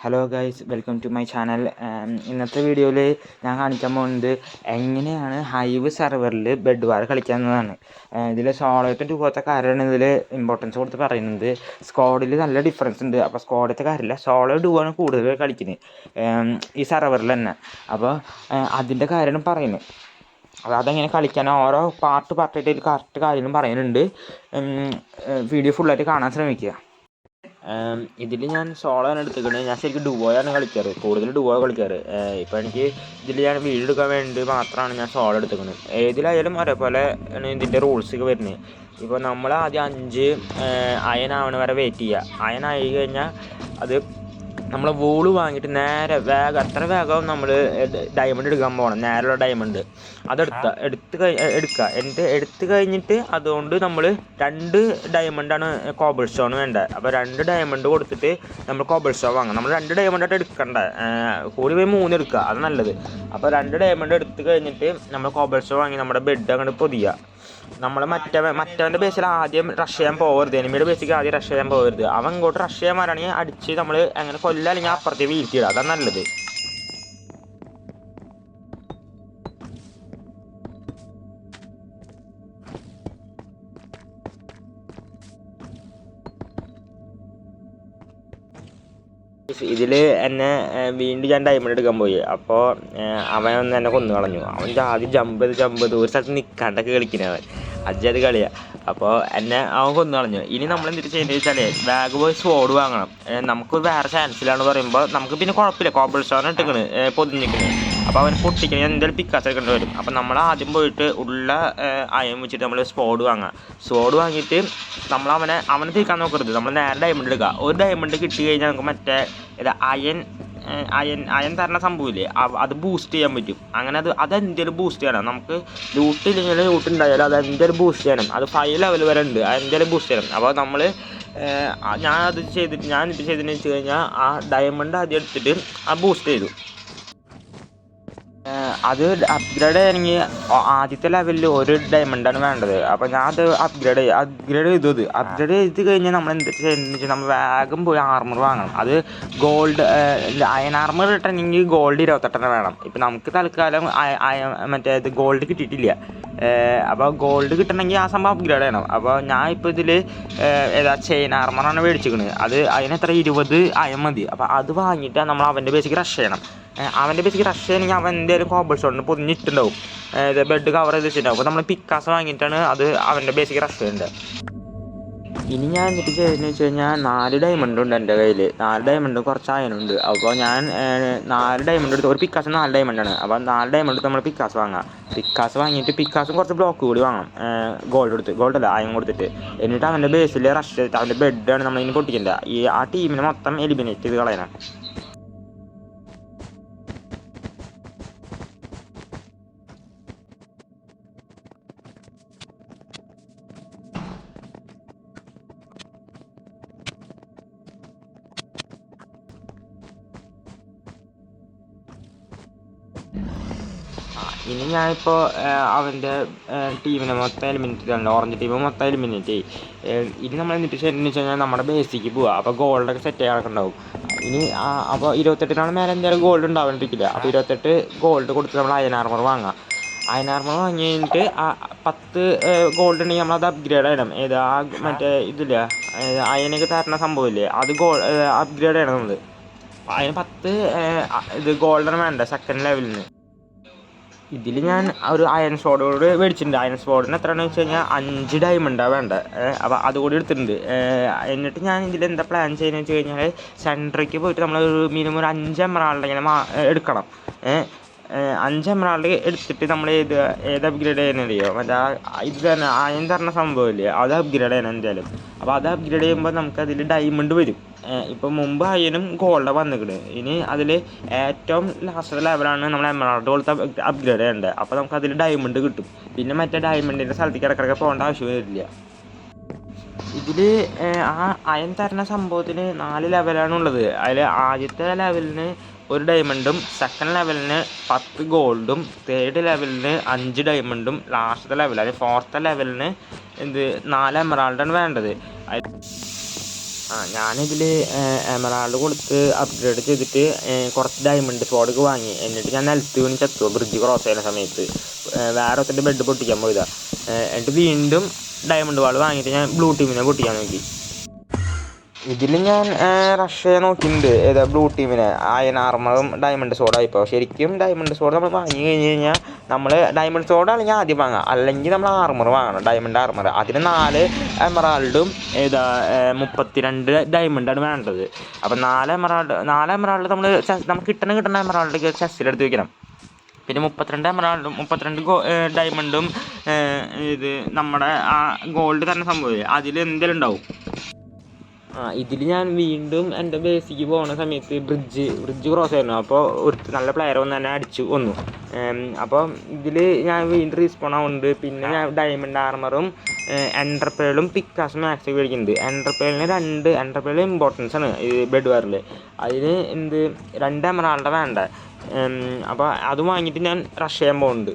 Hello guys, welcome to my channel. ഇന്നത്തെ വീഡിയോയിൽ ഞാൻ കാണിക്കാൻ പോകുന്നത് എങ്ങനെയാണ് ഹൈവ് സെർവറിൽ ബെഡ് വാർ കളിക്കാവുന്നതാണ്. ഇതിൽ സോളോത്തെ ഡുവോത്തെ കാര്യമാണ് ഇതിൽ ഇമ്പോർട്ടൻസ് കൊടുത്ത് പറയുന്നത്. സ്ക്വാഡിൽ നല്ല ഡിഫറൻസ് ഉണ്ട്. അപ്പോൾ സ്ക്വാഡത്തെ കാര്യമില്ല, സോളോ ഡുവോ ആണ് കൂടുതൽ കളിക്കുന്നത് ഈ സെർവറിൽ തന്നെ. അപ്പോൾ അതിൻ്റെ കാര്യമാണ് പറയുന്നത്. അപ്പോൾ അതെങ്ങനെ കളിക്കാനോ ഓരോ പാർട്ടായിട്ട് കറക്റ്റ് കാര്യങ്ങളും പറയുന്നുണ്ട്. വീഡിയോ ഫുള്ളായിട്ട് കാണാൻ ശ്രമിക്കുക. ഇതിൽ ഞാൻ സോളോയാണ് എടുത്തിരിക്കുന്നത്. ഞാൻ ശരിക്കും ഡുവോയാണ് കളിക്കാറ്, കൂടുതൽ ഡുവോ കളിക്കാറ്. ഇപ്പോൾ എനിക്ക് ഇതിൽ ഞാൻ വീഡിയോ എടുക്കാൻ വേണ്ടി മാത്രമാണ് ഞാൻ സോളോ എടുത്തിരിക്കുന്നത്. ഏതിലായാലും ഒരേപോലെ ആണ് ഇതിൻ്റെ റൂൾസൊക്കെ വരുന്നത്. ഇപ്പോൾ നമ്മൾ ആദ്യം 5 അയനാവണ വരെ വെയിറ്റ് ചെയ്യുക. അയനായി കഴിഞ്ഞാൽ അത് നമ്മൾ വോള് വാങ്ങിയിട്ട് നേരെ എത്ര വേഗം നമ്മൾ ഡയമണ്ട് എടുക്കാൻ പോകണം, നേരെയുള്ള ഡയമണ്ട് എടുക്കുക. എന്നിട്ട് എടുത്തു കഴിഞ്ഞിട്ട് അതുകൊണ്ട് നമ്മൾ 2 ഡയമണ്ടാണ് കോബിൾ സ്റ്റോൺ വേണ്ടത്. അപ്പോൾ 2 ഡയമണ്ട് കൊടുത്തിട്ട് നമ്മൾ കോബിൾ സ്റ്റോൺ വാങ്ങണം. നമ്മൾ 2 ഡയമണ്ടായിട്ട് എടുക്കണ്ട, കൂടി പോയി 3 എടുക്കുക, അത് നല്ലത്. അപ്പോൾ 2 ഡയമണ്ട് എടുത്തു കഴിഞ്ഞിട്ട് നമ്മൾ കോബിൾ സ്റ്റോൺ വാങ്ങി നമ്മുടെ ബെഡ് അങ്ങോട്ട് പൊതിയുക. നമ്മൾ മറ്റവൻ്റെ ബേസിൽ ആദ്യം റഷ് ചെയ്യാൻ പോകരുത്, എനിമിയുടെ ബേസിക്ക് ആദ്യം റഷ് ചെയ്യാൻ പോകരുത്. അവൻ ഇങ്ങോട്ട് റഷ് ചെയ്യാൻ വരാണെങ്കിൽ അടിച്ച് നമ്മൾ അങ്ങനെ കൊല്ല, അല്ലെങ്കിൽ അപ്പുറത്തേക്ക് വീഴ്ത്തിയിടുക, അതാണ് നല്ലത്. ഇതിൽ എന്നെ വീണ്ടും ഞാൻ ഡയമണ്ട് എടുക്കാൻ പോയി. അപ്പോൾ അവൻ ഒന്ന് എന്നെ കൊന്നു കളഞ്ഞു. അവൻ ആദ്യം ജമ്പ് ചെയ്ത് ഒരു സ്ഥലത്ത് നിൽക്കാണ്ടൊക്കെ കളിക്കുന്നവൻ, അജ്ജത് കളിയാണ്. അപ്പോൾ എന്നെ അവൻ കൊന്നു കളഞ്ഞു. ഇനി നമ്മൾ എന്തിട്ട് ചെയ്യേണ്ടത് വെച്ചാൽ ബാഗ് പോയി സ്വാഡ് വാങ്ങണം. നമുക്ക് വേറെ ചാൻസിലാണെന്ന് പറയുമ്പോൾ നമുക്ക് പിന്നെ കുഴപ്പമില്ല, കോബിൾ സ്റ്റോൺ ഇട്ടിക്കണ് പൊതിഞ്ഞിക്കണ്. അപ്പോൾ അവൻ പൊട്ടിക്കണ എന്തെങ്കിലും പിക്കാസ് എടുക്കേണ്ടി വരും. അപ്പോൾ നമ്മൾ ആദ്യം പോയിട്ട് ഉള്ള അയം വെച്ചിട്ട് നമ്മൾ സ്വാഡ് വാങ്ങിയിട്ട് നമ്മൾ അവനെ തിരിക്കാൻ നോക്കരുത്. നമ്മൾ നേരെ ഡയമണ്ട് എടുക്കുക. ഒരു ഡയമണ്ട് കിട്ടി കഴിഞ്ഞാൽ നമുക്ക് മറ്റേ അയൻ തരണ സംഭവമില്ലേ, അത് ബൂസ്റ്റ് ചെയ്യാൻ പറ്റും. അങ്ങനെ അതെന്തെങ്കിലും ബൂസ്റ്റ് ചെയ്യണം. നമുക്ക് ലൂട്ട് ഇല്ലെങ്കിൽ ലൂട്ട് ഉണ്ടായാലും അത് എന്തെങ്കിലും ബൂസ്റ്റ് ചെയ്യണം. അത് 5 ലെവൽ വരെ ഉണ്ട്, അതെന്തെങ്കിലും ബൂസ്റ്റ് ചെയ്യണം. അപ്പോൾ നമ്മൾ ഞാനിത് ചെയ്തതെന്ന് വെച്ച് കഴിഞ്ഞാൽ ആ ഡയമണ്ട് ആദ്യം എടുത്തിട്ട് ആ ബൂസ്റ്റ് ചെയ്തു. അത് അപ്ഗ്രേഡ് ചെയ്യണമെങ്കിൽ ആദ്യത്തെ ലെവലിൽ 1 ഡയമണ്ടാണ് വേണ്ടത്. അപ്പോൾ ഞാൻ അത് അപ്ഗ്രേഡ് ചെയ്ത് കഴിഞ്ഞാൽ നമ്മൾ എന്താ ചെയ്യുന്നത് വെച്ചാൽ നമ്മൾ വേഗം പോയി ആർമർ വാങ്ങണം. അത് ഗോൾഡ് അയൺ ആർമർ കിട്ടണമെങ്കിൽ ഗോൾഡ് 28 വേണം. ഇപ്പം നമുക്ക് തൽക്കാലം മറ്റേ ഗോൾഡ് കിട്ടിയിട്ടില്ല. അപ്പോൾ ഗോൾഡ് കിട്ടണമെങ്കിൽ ആ സംഭവം അപ്ഗ്രേഡ് ചെയ്യണം. അപ്പോൾ ഞാൻ ഇപ്പോൾ ഇതിൽ ചെയിൻ ആർമറാണ് മേടിച്ചിരിക്കുന്നത്. അതിനെത്ര 20 അയം മതി. അപ്പോൾ അത് വാങ്ങിയിട്ട് നമ്മൾ അവൻ്റെ ബേസിക്ക് റഷ് ചെയ്യണം. അവൻ്റെ ബേസിക്ക് റഷ് ചെയ്യണമെങ്കിൽ അവൻ എന്തെങ്കിലും കോബിൾ സ്റ്റോണിന് പൊതിഞ്ഞിട്ടുണ്ടാവും, ബെഡ് കവർ ചെയ്ത് വെച്ചിട്ടുണ്ടാവും. അപ്പോൾ നമ്മൾ പിക്കാസ് വാങ്ങിയിട്ടാണ് അത് അവൻ്റെ ബേസിക്ക് റഷ് ചെയ്യേണ്ടത്. ഇനി ഞാൻ എന്നിട്ട് ചെയ്തതെന്ന് വെച്ച് കഴിഞ്ഞാൽ 4 ഡയമണ്ട് ഉണ്ട് എൻ്റെ കയ്യിൽ. 4 ഡയമണ്ട് കുറച്ച് അയനുണ്ട്. അപ്പോൾ ഞാൻ 4 ഡയമണ്ട് എടുത്ത്, ഒരു പിക്കാസ് 4 ഡയമണ്ടാണ്. അപ്പോൾ 4 ഡയമണ്ട് എടുത്ത് നമ്മൾ പിക്കാസ് വാങ്ങാം. പിക്കാസ് വാങ്ങിയിട്ട് പിക്കാസും കുറച്ച് ബ്ലോക്ക് കൂടി വാങ്ങണം, ഗോൾഡല്ല അയൻ കൊടുത്തിട്ട്. എന്നിട്ട് അവൻ്റെ ബേസിൽ റഷ് ചെയ്തിട്ട് അവൻ്റെ ബെഡാണ് നമ്മളിനി പൊട്ടിക്കേണ്ടത്. ആ ടീമിനെ മൊത്തം എലിമിനേറ്റ് ചെയ്ത് കളയണം. ഇനി ഞാനിപ്പോൾ അവൻ്റെ ടീമിനെ മൊത്തം എലിമിനേറ്റ് ചെയ്തിട്ടുണ്ട്, ഓറഞ്ച് ടീം മൊത്തം എലിമിനേറ്റ് ചെയ്യും. ഇനി നമ്മൾ എന്നിട്ട് ശരിയെന്ന് വെച്ച് കഴിഞ്ഞാൽ നമ്മുടെ ബേസിക്ക് പോവുക. അപ്പോൾ ഗോൾഡൊക്കെ സെറ്റ് ചെയ്യാനൊക്കെ ഉണ്ടാവും. ഇനി അപ്പോൾ 28 മേലെ എന്തായാലും ഗോൾഡ് ഉണ്ടാവാണ്ടിരിക്കില്ല. അപ്പോൾ 28 ഗോൾഡ് കൊടുത്ത് നമ്മൾ അയൺ ആർമർ വാങ്ങാം. അയൺ ആർമർ വാങ്ങി കഴിഞ്ഞിട്ട് 10 ഗോൾഡ് ഉണ്ടെങ്കിൽ നമ്മളത് അപ്ഗ്രേഡ് ചെയ്യണം. മറ്റേ ഇതില്ല, അയനൊക്കെ തരണ സംഭവമില്ലേ, അത് അപ്ഗ്രേഡ് ചെയ്യണം നമ്മൾ. അതിന് 10 ഗോൾഡാണ് വേണ്ട സെക്കൻഡ് ലെവലിന്. ഇതിൽ ഞാൻ ഒരു അയൺ സ്പോഡ് മേടിച്ചിട്ടുണ്ട്. അയൺ സ്പോഡിന് എത്രയാണെന്ന് വെച്ച് കഴിഞ്ഞാൽ 5 ഡയമണ്ടാണ് വേണ്ടത്. അപ്പോൾ അതുകൂടി എടുത്തിട്ടുണ്ട്. എന്നിട്ട് ഞാൻ ഇതിൽ എന്താ പ്ലാൻ ചെയ്യുന്നത് വെച്ച് കഴിഞ്ഞാൽ സെൻട്രയ്ക്ക് പോയിട്ട് നമ്മൾ മിനിമം ഒരു 5 എമറാൾഡ് ഇങ്ങനെ എടുക്കണം. 5 എമറാൾഡ് എടുത്തിട്ട് നമ്മൾ ഏത് അപ്ഗ്രേഡ് ചെയ്യാനറിയോ, മറ്റേ ഇത് തന്നെ അയൺ തരണ സംഭവമില്ലേ, അത് അപ്ഗ്രേഡ് ചെയ്യണം എന്തായാലും. അപ്പോൾ അത് അപ്ഗ്രേഡ് ചെയ്യുമ്പോൾ നമുക്കതിൽ ഡയമണ്ട് വരും. ഇപ്പോൾ മുമ്പ് അയനും ഗോൾഡാണ് വന്നിട്ടുണ്ട്. ഇനി അതിൽ ഏറ്റവും ലാസ്റ്റ് ലെവലാണ് നമ്മൾ എമറാൾഡ് കൊടുത്ത് അപ്ഗ്രേഡ് ചെയ്യേണ്ടത്. അപ്പോൾ നമുക്കതിൽ ഡയമണ്ട് കിട്ടും. പിന്നെ മറ്റേ ഡയമണ്ടിൻ്റെ സ്ഥലത്തേക്ക് ഇടക്കിടക്ക് പോകേണ്ട ആവശ്യം വരില്ല. ഇതിൽ ആ അയൻ തരുന്ന സംഭവത്തിന് 4 ലെവലാണുള്ളത്. അതിൽ ആദ്യത്തെ ലെവലിന് 1 ഡയമണ്ടും, സെക്കൻഡ് ലെവലിന് 10 ഗോൾഡും, തേർഡ് ലെവലിന് 5 ഡയമണ്ടും, ലാസ്റ്റത്തെ ലെവൽ 4th ലെവലിന് 4 എമറാൾഡാണ് വേണ്ടത്. ഞാനിതിൽ എമറാൾഡ് കൊടുത്ത് അപ്ഗ്രേഡ് ചെയ്തിട്ട് കുറച്ച് ഡയമണ്ട് സ്വാഡൊക്കെ വാങ്ങി. എന്നിട്ട് ഞാൻ നിലത്ത് വീണ് ചത്തു ബ്രിഡ്ജ് ക്രോസ് ചെയ്യുന്ന സമയത്ത്. വേറെ ഒത്തിൻ്റെ ബെഡ് പൊട്ടിക്കാൻ പോയതാ. എന്നിട്ട് വീണ്ടും ഡയമണ്ട് വാൾ വാങ്ങിയിട്ട് ഞാൻ ബ്ലൂ ടീമിനെ പൊട്ടിക്കാൻ നോക്കി. ഇതിൽ ഞാൻ റഷ് ചെയ്യാൻ നോക്കിയിട്ടുണ്ട് ഏതാ ബ്ലൂ ടീമിനെ. അയൺ ആർമറും ഡയമണ്ട് സോഡായിപ്പോൾ. ശരിക്കും ഡയമണ്ട് സോഡ് നമ്മൾ വാങ്ങി കഴിഞ്ഞ് കഴിഞ്ഞാൽ നമ്മൾ ഡയമണ്ട് സോഡ് അല്ലെങ്കിൽ ആദ്യം വാങ്ങാം, അല്ലെങ്കിൽ നമ്മൾ ആർമർ വാങ്ങണം, ഡയമണ്ട് ആർമർ. അതിന് 4 എമറാൾഡും 32 ഡയമണ്ടാണ് വേണ്ടത്. അപ്പോൾ 4 എമറാൾഡ് നമ്മൾ കിട്ടുന്ന എമറാൾഡ് ചെസ്സിലെടുത്ത് വയ്ക്കണം. പിന്നെ 32 എമറാൾഡും 32 ഡയമണ്ടും ഇത് നമ്മുടെ ആ ഗോൾഡ് തന്നെ സംഭവം അതിൽ എന്തെങ്കിലും ഉണ്ടാവും. ഇതിൽ ഞാൻ വീണ്ടും എൻ്റെ ബേസിക്ക് പോകുന്ന സമയത്ത് ബ്രിഡ്ജ് ക്രോസ് ആയിരുന്നു. അപ്പോൾ ഒരു നല്ല പ്ലെയർ വന്ന് തന്നെ അടിച്ചു കൊന്നു. അപ്പോൾ ഇതിൽ ഞാൻ വീണ്ടും റീസ്പോൺ ആവുന്നുണ്ട്. പിന്നെ ഞാൻ ഡയമണ്ട് ആർമറും എൻഡർപേളും പിക്കാസും മാക്സ് മേടിക്കുന്നുണ്ട്. എൻഡർപേൾ ഇമ്പോർട്ടൻസ് ആണ് ഈ ബെഡ് വാറിൽ. അതിന് 2 എമറാൾഡ് വേണ്ട. അപ്പോൾ അത് വാങ്ങിയിട്ട് ഞാൻ റഷ് ചെയ്യാൻ പോകുന്നുണ്ട്.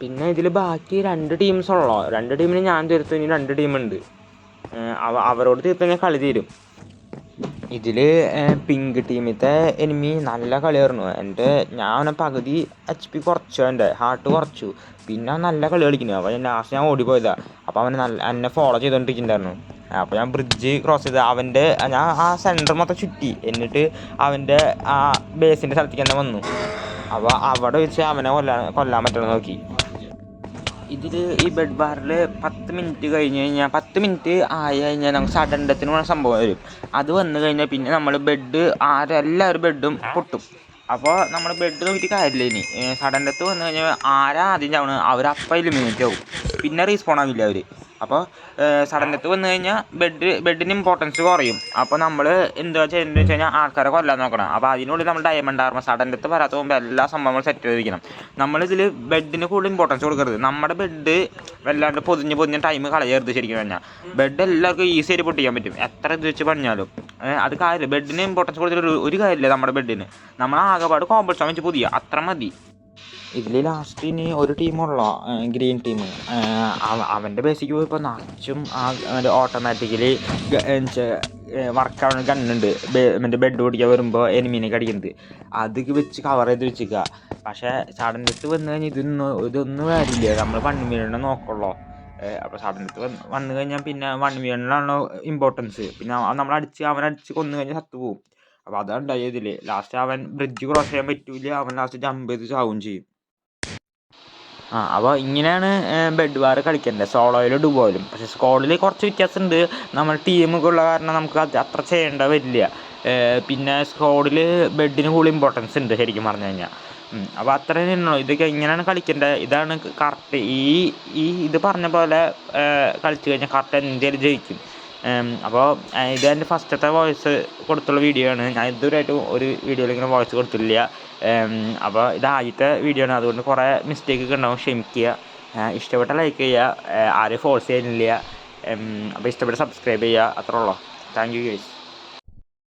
പിന്നെ ഇതിൽ ബാക്കി 2 ടീംസ് ഉള്ളോ. 2 ടീമിന് ഞാൻ തീർത്തു. ഇനി 2 ടീമുണ്ട്. അവരോട് തീർത്ത് കഴിഞ്ഞാൽ കളി തീരും. ഇതിൽ പിങ്ക് ടീമിലത്തെ എനിമി നല്ല കളിയായിരുന്നു. ഞാൻ അവനെ പകുതി HP കുറച്ചു, എൻ്റെ ഹാർട്ട് കുറച്ചു. പിന്നെ നല്ല കളി കളിക്കുന്നു. അപ്പോൾ ലാസ്റ്റ് ഞാൻ ഓടിപ്പോയതാണ്. അപ്പോൾ അവൻ എന്നെ ഫോളോ ചെയ്തുകൊണ്ടിരിക്കുന്നുണ്ടായിരുന്നു. അപ്പോൾ ഞാൻ ബ്രിഡ്ജ് ക്രോസ് ചെയ്ത് ഞാൻ ആ സെൻറ്റർ മൊത്തം ചുറ്റി. എന്നിട്ട് അവൻ്റെ ആ ബേസിൻ്റെ സ്ഥലത്തേക്ക് തന്നെ വന്നു. അപ്പോൾ അവിടെ വെച്ച് അവനെ കൊല്ലാൻ പറ്റുമെന്ന് നോക്കി. ഇതിൽ ഈ ബെഡ് ബാറിൽ 10 മിനിറ്റ് കഴിഞ്ഞ് കഴിഞ്ഞാൽ 10 മിനിറ്റ് ആയി കഴിഞ്ഞാൽ നമുക്ക് സഡൻ ഡെത്തിന് വേണ്ട സംഭവം വരും. അത് വന്നു കഴിഞ്ഞാൽ പിന്നെ നമ്മൾ എല്ലാവരും ബെഡും പൊട്ടും. അപ്പോൾ നമ്മൾ ബെഡ് നോക്കിയിട്ട് കാര്യമില്ല. ഇനി സഡൻ ഡെത്ത് വന്നു കഴിഞ്ഞാൽ ആദ്യം ചാവണം അവരപ്പം എലിമിനേറ്റ് ആവും. പിന്നെ റീസ്പോൺ ആവില്ല അവർ. അപ്പോൾ സഡൻ ഡെത്ത് വന്നു കഴിഞ്ഞാൽ ബെഡിന് ഇമ്പോർട്ടൻസ് കുറയും. അപ്പോൾ നമ്മൾ എന്താ ചെയ്യുന്നത് വെച്ച് കഴിഞ്ഞാൽ ആൾക്കാരെ കൊല്ലാൻ നോക്കണം. അപ്പോൾ അതിനുള്ളിൽ നമ്മൾ ഡയമണ്ട് ആർമർ സഡൻ ഡെത്ത് വരാത്ത മുമ്പ് എല്ലാ സംഭവങ്ങളും സെറ്റ് ചെയ്തിരിക്കണം. നമ്മളിതിൽ ബെഡിന് കൂടുതൽ ഇമ്പോർട്ടൻസ് കൊടുക്കരുത്. നമ്മുടെ ബെഡ് വല്ലാണ്ട് പൊതിഞ്ഞ് ടൈം കളയരുത്. ശരിക്കും പറഞ്ഞാൽ ബെഡ് എല്ലാവർക്കും ഈസി ആയിട്ട് പൊട്ടിക്കാൻ പറ്റും, എത്ര ഇത് വെച്ച് പറഞ്ഞാലും. അത് കാര്യമില്ല, ബെഡിന് ഇമ്പോർട്ടൻസ് കൊടുത്തിട്ട് ഒരു കാര്യമില്ല. നമ്മുടെ ബെഡിന് നമ്മൾ ആകെപ്പാട് കോമ്പൾസൺ വെച്ച് പുതിയ അത്ര മതി. ഇതിൽ ലാസ്റ്റ് ഇനി ഒരു ടീമുള്ള ഗ്രീൻ ടീം. അവൻ്റെ ബേസിക്ക് പോയപ്പോൾ നിറച്ചും ഓട്ടോമാറ്റിക്കലി വർക്കാവുന്ന ഗണ്ണുണ്ട്. മറ്റേ ബെഡ് പൊടിക്കാൻ വരുമ്പോൾ എനിമീനെ കടിക്കുന്നത്. അത് വെച്ച് കവർ ചെയ്ത് വെച്ചിരിക്കുക. പക്ഷേ സഡൻ ഡെത്ത് വന്നു കഴിഞ്ഞാൽ ഇതൊന്നും കാര്യമില്ല. നമ്മൾ 1 മില്യൺ നോക്കുള്ളൂ. അപ്പോൾ സഡൻ ഡെത്ത് വന്നു കഴിഞ്ഞാൽ പിന്നെ 1 മില്യണിലാണല്ലോ ഇമ്പോർട്ടൻസ്. പിന്നെ അവനടിച്ച് കൊന്നു കഴിഞ്ഞാൽ സത്തു പോവും. അപ്പോൾ അതാണ് ഉണ്ടായതിൽ. ലാസ്റ്റ് അവൻ ബ്രിഡ്ജ് ക്രോസ് ചെയ്യാൻ പറ്റൂല. അവൻ ലാസ്റ്റ് ജമ്പ് ചെയ്ത് ചാവും ചെയ്യും. അപ്പോൾ ഇങ്ങനെയാണ് ബെഡ് വാർ കളിക്കേണ്ടത്, സോളോയിലും ഡുബോയിലും. പക്ഷേ സ്ക്വാഡിൽ കുറച്ച് വ്യത്യാസമുണ്ട്. നമ്മൾ ടീമൊക്കെ ഉള്ള കാരണം നമുക്ക് അത്ര ചെയ്യേണ്ട വരില്ല. പിന്നെ സ്ക്വാഡിൽ ബെഡിന് കൂടുതൽ ഇമ്പോർട്ടൻസ് ഉണ്ട് ശരിക്കും പറഞ്ഞു കഴിഞ്ഞാൽ. അപ്പോൾ അത്ര തന്നെയുള്ളൂ. ഇതൊക്കെ ഇങ്ങനെയാണ് കളിക്കേണ്ടത്. ഇതാണ് കറക്റ്റ്. ഇത് പറഞ്ഞ പോലെ കളിച്ചു കഴിഞ്ഞാൽ കറക്റ്റ് എന്തായാലും ജയിക്കും. അപ്പോൾ ഇതെൻ്റെ ഫസ്റ്റത്തെ വോയിസ് കൊടുത്തുള്ള വീഡിയോ ആണ്. ഞാൻ ഇതുവരെയായിട്ടും ഒരു വീഡിയോയിൽ ഇങ്ങനെ വോയിസ് കൊടുത്തില്ല. അപ്പോൾ ഇത് ആദ്യത്തെ വീഡിയോ ആണ്. അതുകൊണ്ട് കുറേ മിസ്റ്റേക്കൊക്കെ ഉണ്ടാവും, ക്ഷമിക്കുക. ഇഷ്ടപ്പെട്ട ലൈക്ക് ചെയ്യുക, ആരെയും ഫോഴ്സ് ചെയ്യുന്നില്ല. അപ്പോൾ ഇഷ്ടപ്പെട്ട സബ്സ്ക്രൈബ് ചെയ്യുക, അത്രേ ഉള്ളൂ. Thank you guys.